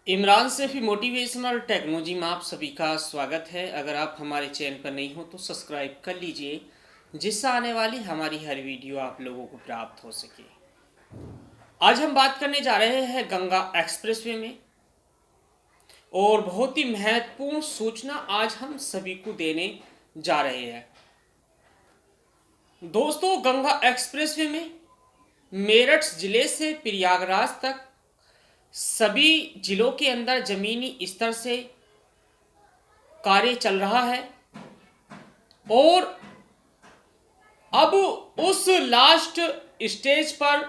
Imran Saifi motivational technology में आप सभी का स्वागत है। अगर आप हमारे चैनल पर नहीं हो तो सब्सक्राइब कर लीजिए, जिससे आने वाली हमारी हर वीडियो आप लोगों को प्राप्त हो सके। आज हम बात करने जा रहे हैं गंगा एक्सप्रेसवे में, और बहुत ही महत्वपूर्ण सूचना आज हम सभी को देने जा रहे हैं। दोस्तों, गंगा एक्सप्रेसवे में मेरठ जिले से प्रयागराज तक सभी जिलों के अंदर जमीनी स्तर से कार्य चल रहा है, और अब उस लास्ट स्टेज पर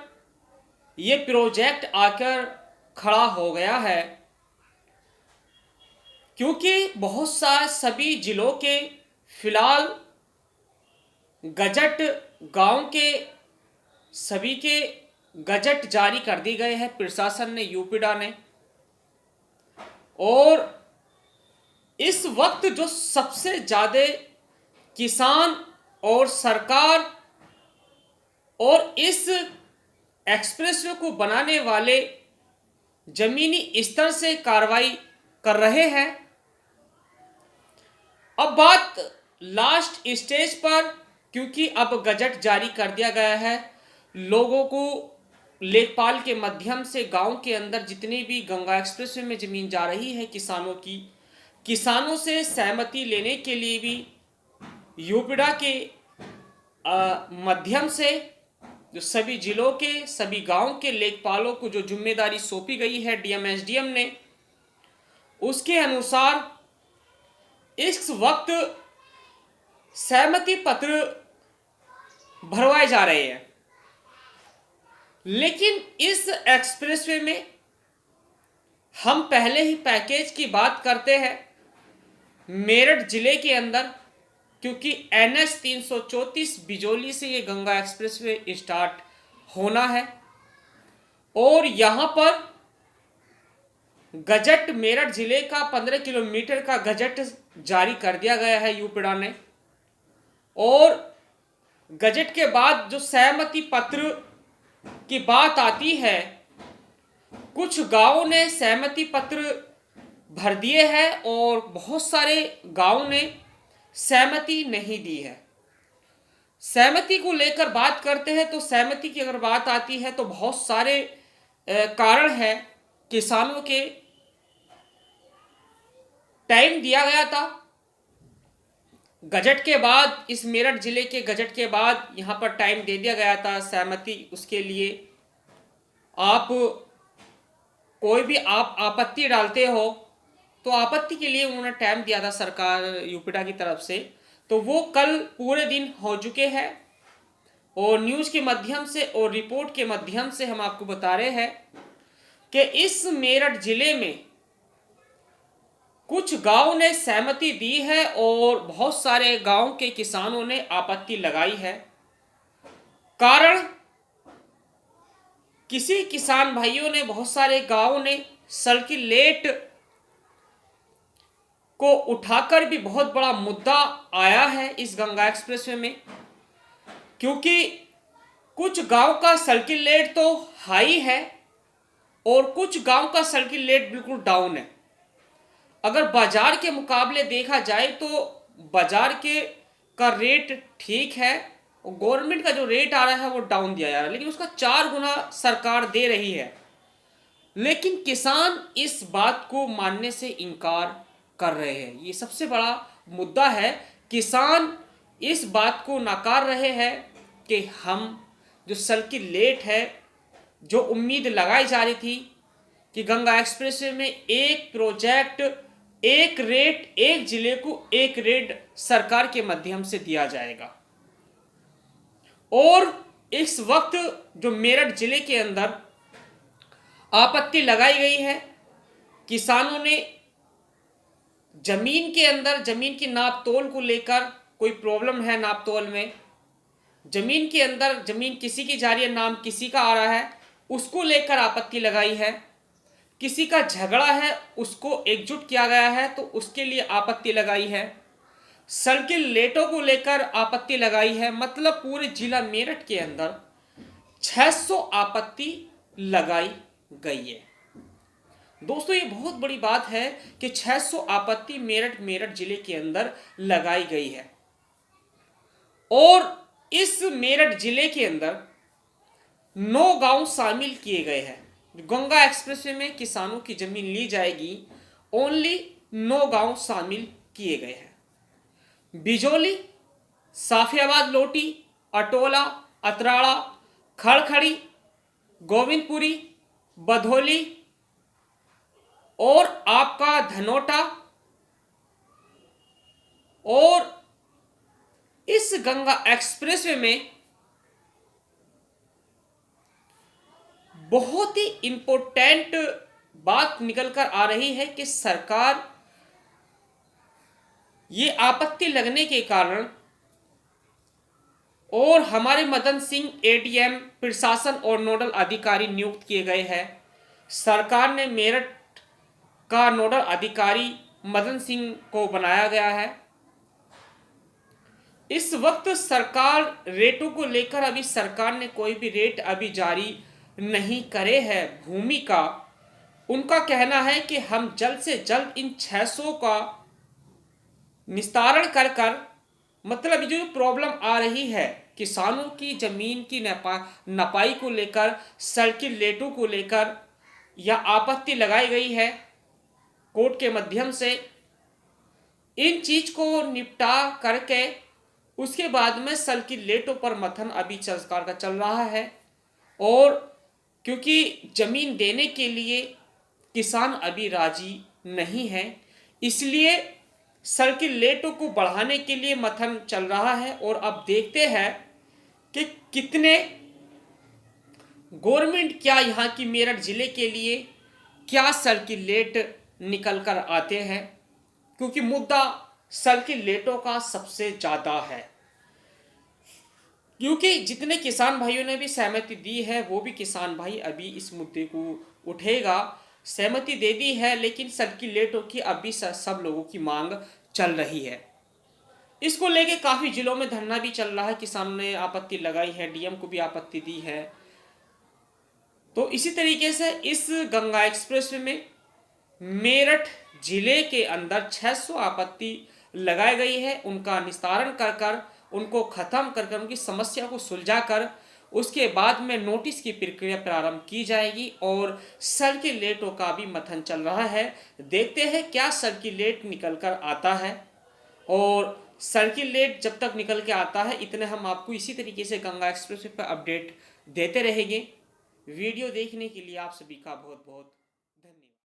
यह प्रोजेक्ट आकर खड़ा हो गया है, क्योंकि बहुत सारे सभी जिलों के फिलहाल गजट गांव के सभी के गजट जारी कर दिए गए हैं प्रशासन ने, यूपीडा ने। और इस वक्त जो सबसे ज़्यादा किसान और सरकार और इस एक्सप्रेसवे को बनाने वाले जमीनी स्तर से कार्रवाई कर रहे हैं। अब बात लास्ट स्टेज पर, क्योंकि अब गजट जारी कर दिया गया है, लोगों को लेखपाल के माध्यम से गांव के अंदर जितनी भी गंगा एक्सप्रेसवे में ज़मीन जा रही है किसानों से सहमति लेने के लिए भी यूपीडा के माध्यम से जो सभी जिलों के सभी गांव के लेखपालों को जो जिम्मेदारी सौंपी गई है डीएम एसडीएम ने, उसके अनुसार इस वक्त सहमति पत्र भरवाए जा रहे हैं। लेकिन इस एक्सप्रेसवे में हम पहले ही पैकेज की बात करते हैं मेरठ जिले के अंदर, क्योंकि NH 334 बिजौली से ये गंगा एक्सप्रेसवे स्टार्ट होना है, और यहाँ पर गजट मेरठ जिले का 15 किलोमीटर का गजट जारी कर दिया गया है यूपीडा ने। और गजट के बाद जो सहमति पत्र की बात आती है, कुछ गांवों ने सहमति पत्र भर दिए हैं और बहुत सारे गांवों ने सहमति नहीं दी है। सहमति को लेकर बात करते हैं तो सहमति की अगर बात आती है तो बहुत सारे कारण है। किसानों के टाइम दिया गया था गजट के बाद, इस मेरठ जिले के गजट के बाद यहाँ पर टाइम दे दिया गया था सहमति, उसके लिए आप कोई भी आप आपत्ति डालते हो तो आपत्ति के लिए उन्होंने टाइम दिया था सरकार यूपीडा की तरफ से, तो वो कल पूरे दिन हो चुके हैं। और न्यूज़ के माध्यम से और रिपोर्ट के माध्यम से हम आपको बता रहे हैं कि इस मेरठ जिले में कुछ गांव ने सहमति दी है और बहुत सारे गांव के किसानों ने आपत्ति लगाई है। कारण किसी किसान भाइयों ने, बहुत सारे गांवों ने सर्किलेट को उठाकर भी बहुत बड़ा मुद्दा आया है इस गंगा एक्सप्रेसवे में, क्योंकि कुछ गांव का सर्किलेट तो हाई है और कुछ गांव का सर्किलेट बिल्कुल डाउन है। अगर बाजार के मुकाबले देखा जाए तो बाजार के का रेट ठीक है और गवर्नमेंट का जो रेट आ रहा है वो डाउन दिया जा रहा है, लेकिन उसका 4 गुना सरकार दे रही है। लेकिन किसान इस बात को मानने से इनकार कर रहे हैं। ये सबसे बड़ा मुद्दा है। किसान इस बात को नकार रहे हैं कि हम जो सर्किलेट है, जो उम्मीद लगाई जा रही थी कि गंगा एक्सप्रेसवे में एक प्रोजेक्ट, एक रेट, एक जिले को एक रेट सरकार के माध्यम से दिया जाएगा, और इस वक्त जो मेरठ जिले के अंदर आपत्ति लगाई गई है, किसानों ने जमीन के अंदर जमीन की नाप तोल को लेकर कोई प्रॉब्लम है, नाप तोल में जमीन के अंदर जमीन किसी की जा रही है, नाम किसी का आ रहा है, उसको लेकर आपत्ति लगाई है। किसी का झगड़ा है, उसको एकजुट किया गया है तो उसके लिए आपत्ति लगाई है। सर्किलेटों को लेकर आपत्ति लगाई है। मतलब पूरे जिला मेरठ के अंदर 600 आपत्ति लगाई गई है। दोस्तों ये बहुत बड़ी बात है कि 600 आपत्ति मेरठ जिले के अंदर लगाई गई है और इस मेरठ जिले के अंदर 9 गांव शामिल किए गए हैं। गंगा एक्सप्रेसवे में किसानों की जमीन ली जाएगी, ओनली 9 गांव शामिल किए गए हैं। बिजौली, साफियाबाद लोटी, अटोला, अतराड़ा, खड़खड़ी, गोविंदपुरी, बधौली और आपका धनोटा। और इस गंगा एक्सप्रेसवे में बहुत ही इंपॉर्टेंट बात निकल कर आ रही है कि सरकार ये आपत्ति लगने के कारण और हमारे मदन सिंह एडीएम प्रशासन और नोडल अधिकारी नियुक्त किए गए हैं। सरकार ने मेरठ का नोडल अधिकारी मदन सिंह को बनाया गया है। इस वक्त सरकार रेटों को लेकर अभी सरकार ने कोई भी रेट अभी जारी नहीं करे हैं। भूमि का उनका कहना है कि हम जल्द से जल्द इन 600 का निस्तारण कर मतलब जो प्रॉब्लम आ रही है किसानों की जमीन की नपाई को लेकर, सर्किल रेटों को लेकर या आपत्ति लगाई गई है कोर्ट के माध्यम से, इन चीज को निपटा करके उसके बाद में सर्किल रेटों पर मंथन अभी सरकार का चल रहा है। और क्योंकि जमीन देने के लिए किसान अभी राजी नहीं है, इसलिए सर्किल रेटों को बढ़ाने के लिए मंथन चल रहा है। और अब देखते हैं कि कितने गवर्नमेंट क्या यहाँ की मेरठ जिले के लिए क्या सर्किल रेट निकल कर आते हैं, क्योंकि मुद्दा सर्किल रेटों का सबसे ज्यादा है। क्योंकि जितने किसान भाइयों ने भी सहमति दी है वो भी किसान भाई अभी इस मुद्दे को उठेगा, सहमति दे दी है, लेकिन सर्किल रेटों की अभी सब लोगों की मांग चल रही है। इसको लेके काफी जिलों में धरना भी चल रहा है, किसानों ने आपत्ति लगाई है, डीएम को भी आपत्ति दी है। तो इसी तरीके से इस गंगा एक्सप्रेसवे में मेरठ जिले के अंदर 600 आपत्ति लगाई गई है। उनका निस्तारण कर उनको खत्म कर उनकी समस्या को सुलझा कर उसके बाद में नोटिस की प्रक्रिया प्रारंभ की जाएगी। और सर्किल रेटों का भी मंथन चल रहा है। देखते हैं क्या सर्किल रेट निकल कर आता है। और सर्किल रेट जब तक निकल के आता है इतने हम आपको इसी तरीके से गंगा एक्सप्रेसवे पर अपडेट देते रहेंगे। वीडियो देखने के लिए आप सभी का बहुत बहुत